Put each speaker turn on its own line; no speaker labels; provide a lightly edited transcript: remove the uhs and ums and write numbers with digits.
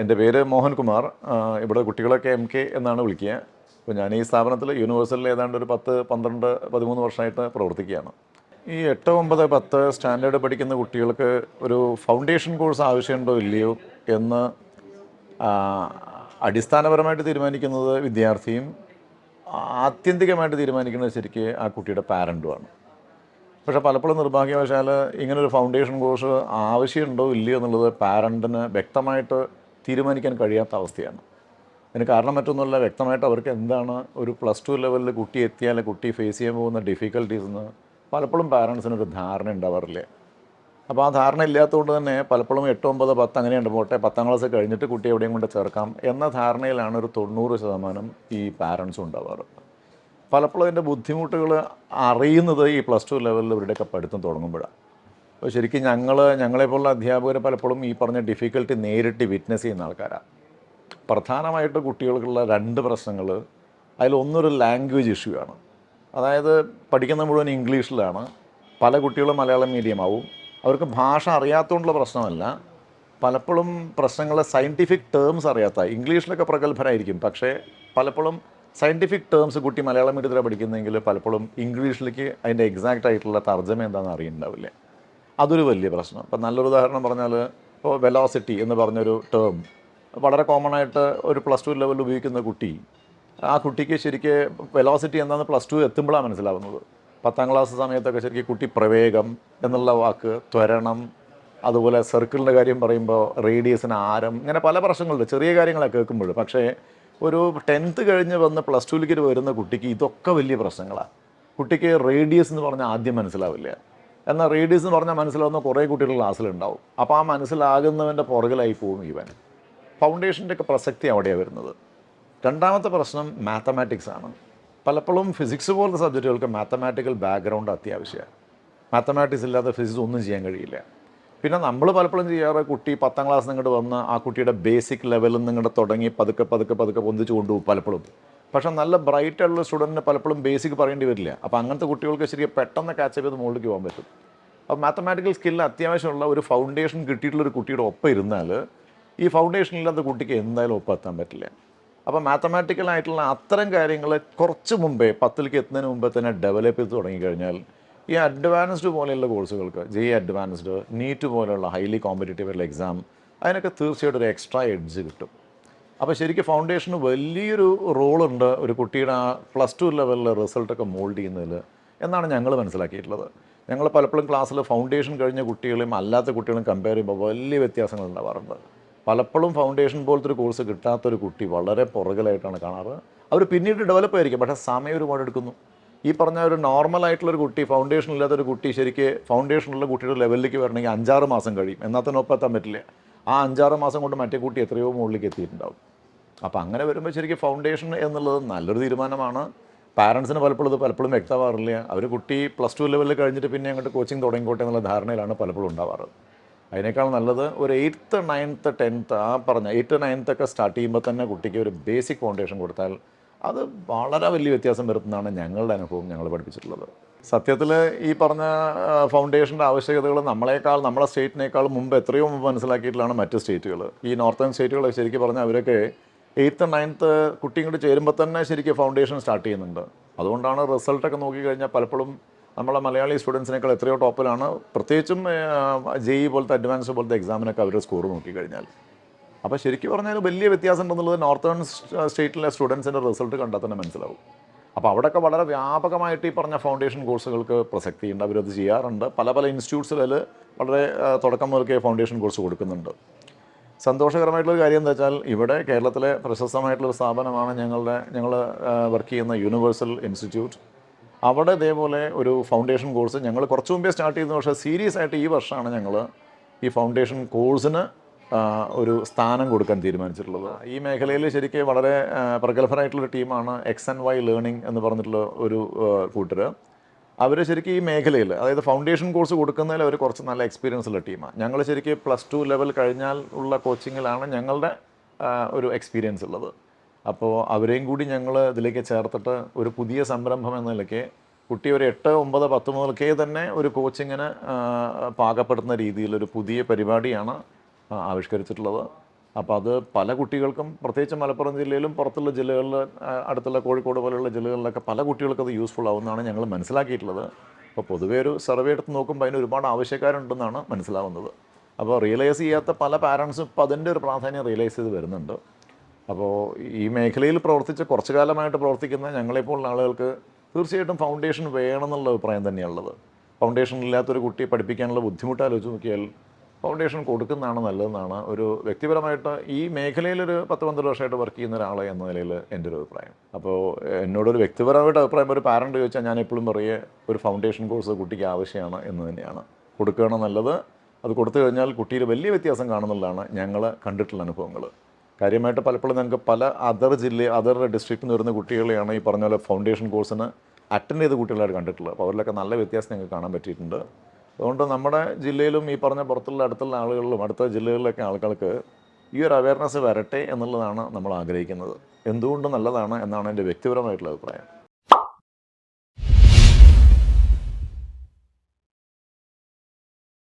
എൻ്റെ പേര് മോഹൻകുമാർ. ഇവിടെ കുട്ടികളൊക്കെ MK എന്നാണ് വിളിക്കുക. അപ്പോൾ ഞാൻ ഈ സ്ഥാപനത്തിൽ യൂണിവേഴ്സലിൽ ഏതാണ്ട് ഒരു 10, 12, 13 വർഷമായിട്ട് പ്രവർത്തിക്കുകയാണ്. ഈ 8, 9, 10 സ്റ്റാൻഡേർഡ് പഠിക്കുന്ന കുട്ടികൾക്ക് ഒരു ഫൗണ്ടേഷൻ കോഴ്സ് ആവശ്യമുണ്ടോ ഇല്ലയോ എന്ന് അടിസ്ഥാനപരമായിട്ട് തീരുമാനിക്കുന്നത് വിദ്യാർത്ഥിയും ആത്യന്തികമായിട്ട് തീരുമാനിക്കുന്നത് ശരിക്ക് ആ കുട്ടിയുടെ പാരൻറ്റുമാണ്. പക്ഷേ പലപ്പോഴും നിർഭാഗ്യവശാൽ ഇങ്ങനൊരു ഫൗണ്ടേഷൻ കോഴ്സ് ആവശ്യമുണ്ടോ ഇല്ലയോ എന്നുള്ളത് പാരൻറ്റിന് വ്യക്തമായിട്ട് തീരുമാനിക്കാൻ കഴിയാത്ത അവസ്ഥയാണ്. അതിന് കാരണം മറ്റൊന്നുമല്ല, വ്യക്തമായിട്ട് അവർക്ക് എന്താണ് ഒരു +2 ലെവലിൽ കുട്ടി എത്തിയാൽ കുട്ടി ഫേസ് ചെയ്യാൻ പോകുന്ന ഡിഫിക്കൽട്ടീസ് എന്ന് പലപ്പോഴും പാരൻസിനൊരു ധാരണ ഉണ്ടാവാറില്ല. അപ്പോൾ ആ ധാരണ ഇല്ലാത്തതുകൊണ്ട് തന്നെ പലപ്പോഴും 8, 9, 10 അങ്ങനെയുണ്ട് പോട്ടെ, 10ാം ക്ലാസ് കഴിഞ്ഞിട്ട് കുട്ടി എവിടെയും കൊണ്ട് ചേർക്കാം എന്ന ധാരണയിലാണ് ഒരു 90% ഈ പാരൻസും ഉണ്ടാവാറ്. പലപ്പോഴും അതിൻ്റെ ബുദ്ധിമുട്ടുകൾ അറിയുന്നത് ഈ +2 ലെവലിൽ ഇവരുടെയൊക്കെ പഠിത്തം തുടങ്ങുമ്പോഴാണ്. അപ്പോൾ ശരിക്കും ഞങ്ങളെപ്പോലുള്ള അധ്യാപകർ പലപ്പോഴും ഈ പറഞ്ഞ ഡിഫിക്കൽട്ടി നേരിട്ട് വിറ്റ്നസ് ചെയ്യുന്ന ആൾക്കാരാണ്. പ്രധാനമായിട്ട് കുട്ടികൾക്കുള്ള 2 പ്രശ്നങ്ങൾ, അതിലൊന്നൊരു ലാംഗ്വേജ് ഇഷ്യൂ ആണ്. അതായത് പഠിക്കുന്ന മുഴുവൻ ഇംഗ്ലീഷിലാണ്. പല കുട്ടികളും മലയാളം മീഡിയം ആവും. അവർക്ക് ഭാഷ അറിയാത്തതുകൊണ്ടുള്ള പ്രശ്നമല്ല, പലപ്പോഴും പ്രശ്നങ്ങൾ സയൻറ്റിഫിക് ടേംസ് അറിയാത്ത. ഇംഗ്ലീഷിലൊക്കെ പ്രഗത്ഭരായിരിക്കും, പക്ഷേ പലപ്പോഴും സയൻറ്റിഫിക് ടേംസ് കുട്ടി മലയാളം മീഡിയത്തിലാണ് പഠിക്കുന്നതെങ്കിൽ പലപ്പോഴും ഇംഗ്ലീഷിലേക്ക് അതിൻ്റെ എക്സാക്റ്റ് ആയിട്ടുള്ള തർജ്ജമ എന്താണെന്ന് അറിയുന്നുണ്ടാവില്ല. അതൊരു വലിയ പ്രശ്നം. ഇപ്പം നല്ലൊരു ഉദാഹരണം പറഞ്ഞാൽ, ഇപ്പോൾ വെലോസിറ്റി എന്ന് പറഞ്ഞൊരു ടേം വളരെ കോമൺ ആയിട്ട് ഒരു +2 ലെവലിൽ ഉപയോഗിക്കുന്ന കുട്ടി, ആ കുട്ടിക്ക് ശരിക്ക് വെലോസിറ്റി എന്താണെന്ന് +2 എത്തുമ്പോഴാണ് മനസ്സിലാവുന്നത്. 10ാം ക്ലാസ് സമയത്തൊക്കെ ശരിക്കും കുട്ടി പ്രവേഗം എന്നുള്ള വാക്ക്, ത്വരണം, അതുപോലെ സർക്കിളിൻ്റെ കാര്യം പറയുമ്പോൾ റേഡിയസിന് ആരം, ഇങ്ങനെ പല പ്രശ്നങ്ങളുണ്ട് ചെറിയ കാര്യങ്ങളൊക്കെ കേൾക്കുമ്പോൾ. പക്ഷേ ഒരു 10th കഴിഞ്ഞ് വന്ന് +2ലേക്ക് വരുന്ന കുട്ടിക്ക് ഇതൊക്കെ വലിയ പ്രശ്നങ്ങളാണ്. കുട്ടിക്ക് റേഡിയസ് എന്ന് പറഞ്ഞാൽ ആദ്യം മനസ്സിലാവില്ല. എന്നാൽ റേഡിയസ് എന്ന് പറഞ്ഞാൽ മനസ്സിലാവുന്ന കുറേ കുട്ടികൾ ക്ലാസ്സിലുണ്ടാവും. അപ്പോൾ ആ മനസ്സിലാകുന്നവൻ്റെ പുറകിലായി പോകും ഇവൻ. ഫൗണ്ടേഷൻ്റെ ഒക്കെ പ്രസക്തി അവിടെയാണ് വരുന്നത്. രണ്ടാമത്തെ പ്രശ്നം മാത്തമാറ്റിക്സ് ആണ്. പലപ്പോഴും ഫിസിക്സ് പോലത്തെ സബ്ജക്റ്റുകൾക്ക് മാത്തമാറ്റിക്കൽ ബാക്ക്ഗ്രൗണ്ട് അത്യാവശ്യമാണ്. മാത്തമാറ്റിക്സ് ഇല്ലാതെ ഫിസിക്സ് ഒന്നും ചെയ്യാൻ കഴിയില്ല. പിന്നെ നമ്മൾ പലപ്പോഴും ചെയ്യാറ്, കുട്ടി 10ാം ക്ലാസ് നിങ്ങോട്ട് വന്ന് ആ കുട്ടിയുടെ ബേസിക് ലെവലിൽ നിങ്ങോട്ട് തുടങ്ങി പതുക്കെ പൊന്തിച്ച് കൊണ്ടുപോകും പലപ്പോഴും. പക്ഷേ നല്ല ബ്രൈറ്റ് ആയിട്ടുള്ള സ്റ്റുഡൻറ്റിന് പലപ്പോഴും ബേസിക് പറയേണ്ടി വരില്ല. അപ്പോൾ അങ്ങനത്തെ കുട്ടികൾക്ക് ശരിക്കും പെട്ടെന്ന് ക്യാച്ചപ്പ് ചെയ്ത് മുകളിലേക്ക് പോകാൻ പറ്റും. അപ്പോൾ മാത്തമാറ്റിക്കൽ സ്കില്ല് അത്യാവശ്യമുള്ള ഒരു ഫൗണ്ടേഷൻ കിട്ടിയിട്ടുള്ളൊരു കുട്ടിയുടെ ഒപ്പം ഇരുന്നാൽ ഈ ഫൗണ്ടേഷൻ ഇല്ലാത്ത കുട്ടിക്ക് എന്തായാലും ഒപ്പം എത്താൻ പറ്റില്ല. അപ്പോൾ മാത്തമാറ്റിക്കലായിട്ടുള്ള അത്തരം കാര്യങ്ങൾ കുറച്ച് മുമ്പേ 10ലേക്ക് എത്തുന്നതിന് മുമ്പേ തന്നെ ഡെവലപ്പ് ചെയ്ത് തുടങ്ങിക്കഴിഞ്ഞാൽ ഈ അഡ്വാൻസ്ഡ് പോലെയുള്ള കോഴ്സുകൾക്ക്, JEE അഡ്വാൻസ്ഡ്, നീറ്റ് പോലെയുള്ള ഹൈലി കോമ്പറ്റേറ്റീവ് എക്സാം, അതിനൊക്കെ തീർച്ചയായിട്ടും ഒരു എക്സ്ട്രാ എഡ്ജ് കിട്ടും. അപ്പോൾ ശരിക്കും ഫൗണ്ടേഷന് വലിയൊരു റോളുണ്ട് ഒരു കുട്ടിയുടെ ആ +2 ലെവലിലെ റിസൾട്ടൊക്കെ മോൾഡ് ചെയ്യുന്നതിൽ എന്നാണ് ഞങ്ങൾ മനസ്സിലാക്കിയിട്ടുള്ളത്. ഞങ്ങൾ പലപ്പോഴും ക്ലാസ്സിൽ ഫൗണ്ടേഷൻ കഴിഞ്ഞ കുട്ടികളെയും അല്ലാത്ത കുട്ടികളെയും കമ്പയർ ചെയ്യുമ്പോൾ വലിയ വ്യത്യാസങ്ങൾ ഉണ്ടാവാറുണ്ട്. പലപ്പോഴും ഫൗണ്ടേഷൻ പോലത്തെ ഒരു കോഴ്സ് കിട്ടാത്തൊരു കുട്ടി വളരെ പുറകിലായിട്ടാണ് കാണാറ്. അവർ പിന്നീട് ഡെവലപ്പ് ആയിരിക്കും, പക്ഷേ സമയം ഒരുപാട് എടുക്കുന്നു. ഈ പറഞ്ഞ ഒരു നോർമലായിട്ടുള്ളൊരു കുട്ടി, ഫൗണ്ടേഷൻ ഇല്ലാത്തൊരു കുട്ടി ശരിക്ക് ഫൗണ്ടേഷനുള്ള കുട്ടിയുടെ ലെവലിലേക്ക് വരണമെങ്കിൽ 5-6 മാസം കഴിയും. എന്നാൽ തന്നെ ഒപ്പം എത്താൻ പറ്റില്ല. ആ 5-6 മാസം കൊണ്ട് മറ്റേ കുട്ടി എത്രയോ മുകളിലേക്ക് എത്തിയിട്ടുണ്ടാവും. അപ്പോൾ അങ്ങനെ വരുമ്പോൾ ശരിക്കും ഫൗണ്ടേഷൻ എന്നുള്ളത് നല്ലൊരു തീരുമാനമാണ്. പാരൻസിന് പലപ്പോഴും വ്യക്തമാവാറില്ല. അവർ കുട്ടി +2 ലെവലിൽ കഴിഞ്ഞിട്ട് പിന്നെ അങ്ങോട്ട് കോച്ചിങ് തുടങ്ങിക്കോട്ടെ എന്നുള്ള ധാരണയിലാണ് പലപ്പോഴും ഉണ്ടാവാറ്. അതിനേക്കാൾ നല്ലത് ഒരു 8th, 9th, 10th ആ പറഞ്ഞ 8th, 9th ഒക്കെ സ്റ്റാർട്ട് ചെയ്യുമ്പോൾ തന്നെ കുട്ടിക്ക് ഒരു ബേസിക് ഫൗണ്ടേഷൻ കൊടുത്താൽ അത് വളരെ വലിയ വ്യത്യാസം വരുത്തുന്നതാണ് ഞങ്ങളുടെ അനുഭവം ഞങ്ങൾ പഠിപ്പിച്ചിട്ടുള്ളത്. സത്യത്തിൽ ഈ പറഞ്ഞ ഫൗണ്ടേഷൻ്റെ ആവശ്യകതകൾ നമ്മളെ സ്റ്റേറ്റിനേക്കാൾ മുമ്പ് എത്രയോ മുമ്പ് മനസ്സിലാക്കിയിട്ടുള്ളതാണ് മറ്റ് സ്റ്റേറ്റുകൾ. ഈ നോർത്തേൺ സ്റ്റേറ്റുകളൊക്കെ ശരിക്കും പറഞ്ഞാൽ അവരൊക്കെ 8th, 9th കുട്ടി ഇങ്ങോട്ട് ചേരുമ്പോൾ തന്നെ ശരിക്കും ഫൗണ്ടേഷൻ സ്റ്റാർട്ട് ചെയ്യുന്നുണ്ട്. അതുകൊണ്ടാണ് റിസൾട്ടൊക്കെ നോക്കിക്കഴിഞ്ഞാൽ പലപ്പോഴും നമ്മളെ മലയാളി സ്റ്റുഡൻസിനേക്കാൾ എത്രയോ ടോപ്പിലാണ്. പ്രത്യേകിച്ചും JEE പോലത്തെ അഡ്വാൻസ്ഡ് പോലത്തെ എക്സാമിനൊക്കെ അവരുടെ സ്കോർ നോക്കിക്കഴിഞ്ഞാൽ. അപ്പോൾ ശരിക്കും പറഞ്ഞാൽ വലിയ വ്യത്യാസം ഉണ്ടെന്നുള്ളത് നോർത്തേൺ സ്റ്റേറ്റിലെ സ്റ്റുഡൻസിൻ്റെ റിസൾട്ട് കണ്ടാൽ തന്നെ മനസ്സിലാവും. അപ്പോൾ അവിടെയൊക്കെ വളരെ വ്യാപകമായിട്ട് ഈ പറഞ്ഞ ഫൗണ്ടേഷൻ കോഴ്സുകൾക്ക് പ്രസക്തിയുണ്ട്. അവരത് ചെയ്യാറുണ്ട്. പല ഇൻസ്റ്റിറ്റ്യൂട്ട്സിൽ വളരെ തുടക്കം മുതൽക്കേ ഫൗണ്ടേഷൻ കോഴ്സ് കൊടുക്കുന്നുണ്ട്. സന്തോഷകരമായിട്ടുള്ളൊരു കാര്യം എന്താ വെച്ചാൽ, ഇവിടെ കേരളത്തിലെ പ്രശസ്തമായിട്ടുള്ളൊരു സ്ഥാപനമാണ് ഞങ്ങൾ വർക്ക് ചെയ്യുന്ന യൂണിവേഴ്സൽ ഇൻസ്റ്റിറ്റ്യൂട്ട്. അവിടെ ഇതേപോലെ ഒരു ഫൗണ്ടേഷൻ കോഴ്സ് ഞങ്ങൾ കുറച്ച് മുമ്പേ സ്റ്റാർട്ട് ചെയ്തു. പക്ഷേ സീരിയസ് ആയിട്ട് ഈ വർഷമാണ് ഞങ്ങൾ ഈ ഫൗണ്ടേഷൻ കോഴ്സിന് ഒരു സ്ഥാനം കൊടുക്കാൻ തീരുമാനിച്ചിട്ടുള്ളത്. ഈ മേഖലയിൽ ശരിക്കും വളരെ പ്രഗത്ഭരായിട്ടുള്ളൊരു ടീമാണ് XandY Learning എന്ന് പറഞ്ഞിട്ടുള്ള ഒരു കൂട്ടർ. അവർ ശരിക്കും ഈ മേഖലയിൽ, അതായത് ഫൗണ്ടേഷൻ കോഴ്സ് കൊടുക്കുന്നതിൽ അവർ കുറച്ച് നല്ല എക്സ്പീരിയൻസ് ഉള്ള ടീമാണ്. ഞങ്ങൾ ശരിക്കും +2 ലെവൽ കഴിഞ്ഞാൽ ഉള്ള കോച്ചിങ്ങിലാണ് ഞങ്ങളുടെ ഒരു എക്സ്പീരിയൻസ് ഉള്ളത്. അപ്പോൾ അവരെയും കൂടി ഞങ്ങൾ ഇതിലേക്ക് ചേർത്തിട്ട് ഒരു പുതിയ സംരംഭം എന്ന നിലയ്ക്ക് കുട്ടി ഒരു 8, 9, 10 മുതൽക്കേ തന്നെ ഒരു കോച്ചിങ്ങിന് പാകപ്പെടുത്തുന്ന രീതിയിലൊരു പുതിയ പരിപാടിയാണ് ആവിഷ്കരിച്ചിട്ടുള്ളത്. അപ്പോൾ അത് പല കുട്ടികൾക്കും, പ്രത്യേകിച്ച് മലപ്പുറം ജില്ലയിലും പുറത്തുള്ള ജില്ലകളിൽ, അടുത്തുള്ള കോഴിക്കോട് പോലെയുള്ള ജില്ലകളിലൊക്കെ പല കുട്ടികൾക്കും അത് യൂസ്ഫുൾ ആവുമെന്നാണ് ഞങ്ങൾ മനസ്സിലാക്കിയിട്ടുള്ളത്. അപ്പോൾ പൊതുവേ ഒരു സർവേ എടുത്ത് നോക്കുമ്പോൾ അതിന് ഒരുപാട് ആവശ്യക്കാരുണ്ടെന്നാണ് മനസ്സിലാവുന്നത്. അപ്പോൾ റിയലൈസ് ചെയ്യാത്ത പല പാരൻസും ഇപ്പോൾ അതിൻ്റെ ഒരു പ്രാധാന്യം റിയലൈസ് ചെയ്ത് വരുന്നുണ്ട്. അപ്പോൾ ഈ മേഖലയിൽ പ്രവർത്തിച്ച് കുറച്ചു കാലമായിട്ട് പ്രവർത്തിക്കുന്ന ഞങ്ങളെപ്പോലുള്ള ആളുകൾക്ക് തീർച്ചയായിട്ടും ഫൗണ്ടേഷൻ വേണമെന്നുള്ള അഭിപ്രായം തന്നെയാണുള്ളത്. ഫൗണ്ടേഷൻ ഇല്ലാത്തൊരു കുട്ടിയെ പഠിപ്പിക്കാനുള്ള ബുദ്ധിമുട്ട് ആലോചിച്ച് നോക്കിയാൽ ഫൗണ്ടേഷൻ കൊടുക്കുന്നതാണ് നല്ലതെന്നാണ് ഒരു വ്യക്തിപരമായിട്ട് ഈ മേഖലയിലൊരു 10-12 വർഷമായിട്ട് വർക്ക് ചെയ്യുന്ന ഒരാൾ എന്ന നിലയിൽ എൻ്റെ ഒരു അഭിപ്രായം. അപ്പോൾ എന്നോടൊരു വ്യക്തിപരമായിട്ട് അഭിപ്രായം ഒരു പാരൻ്റ് ചോദിച്ചാൽ ഞാൻ എപ്പോഴും പറയുക ഒരു ഫൗണ്ടേഷൻ കോഴ്സ് കുട്ടിക്ക് ആവശ്യമാണ് എന്ന് തന്നെയാണ്. കൊടുക്കുകയാണ് നല്ലത്. അത് കൊടുത്തു കഴിഞ്ഞാൽ കുട്ടിയിൽ വലിയ വ്യത്യാസം കാണുന്നുള്ളതാണ് ഞങ്ങൾ കണ്ടിട്ടുള്ള അനുഭവങ്ങൾ. കാര്യമായിട്ട് പലപ്പോഴും ഞങ്ങൾക്ക് പല അതർ ഡിസ്ട്രിക്റ്റിൽ നിന്ന് വരുന്ന കുട്ടികളെയാണ് ഈ പറഞ്ഞ പോലെ ഫൗണ്ടേഷൻ കോഴ്സിന് അറ്റൻഡ് ചെയ്ത കുട്ടികളായിട്ട് കണ്ടിട്ടുള്ളത്. അപ്പോൾ അവരിലൊക്കെ നല്ല വ്യത്യാസം ഞങ്ങൾക്ക് കാണാൻ പറ്റിയിട്ടുണ്ട്. അതുകൊണ്ട് നമ്മുടെ ജില്ലയിലും ഈ പറഞ്ഞ പുറത്തുള്ള അടുത്തുള്ള ആളുകളിലും അടുത്ത ജില്ലകളിലൊക്കെ ആളുകൾക്ക് ഈ ഒരു അവയർനെസ് വരട്ടെ എന്നുള്ളതാണ് നമ്മൾ ആഗ്രഹിക്കുന്നത്. എന്തുകൊണ്ട് നല്ലതാണ് എന്നാണ് എൻ്റെ വ്യക്തിപരമായിട്ടുള്ള അഭിപ്രായം.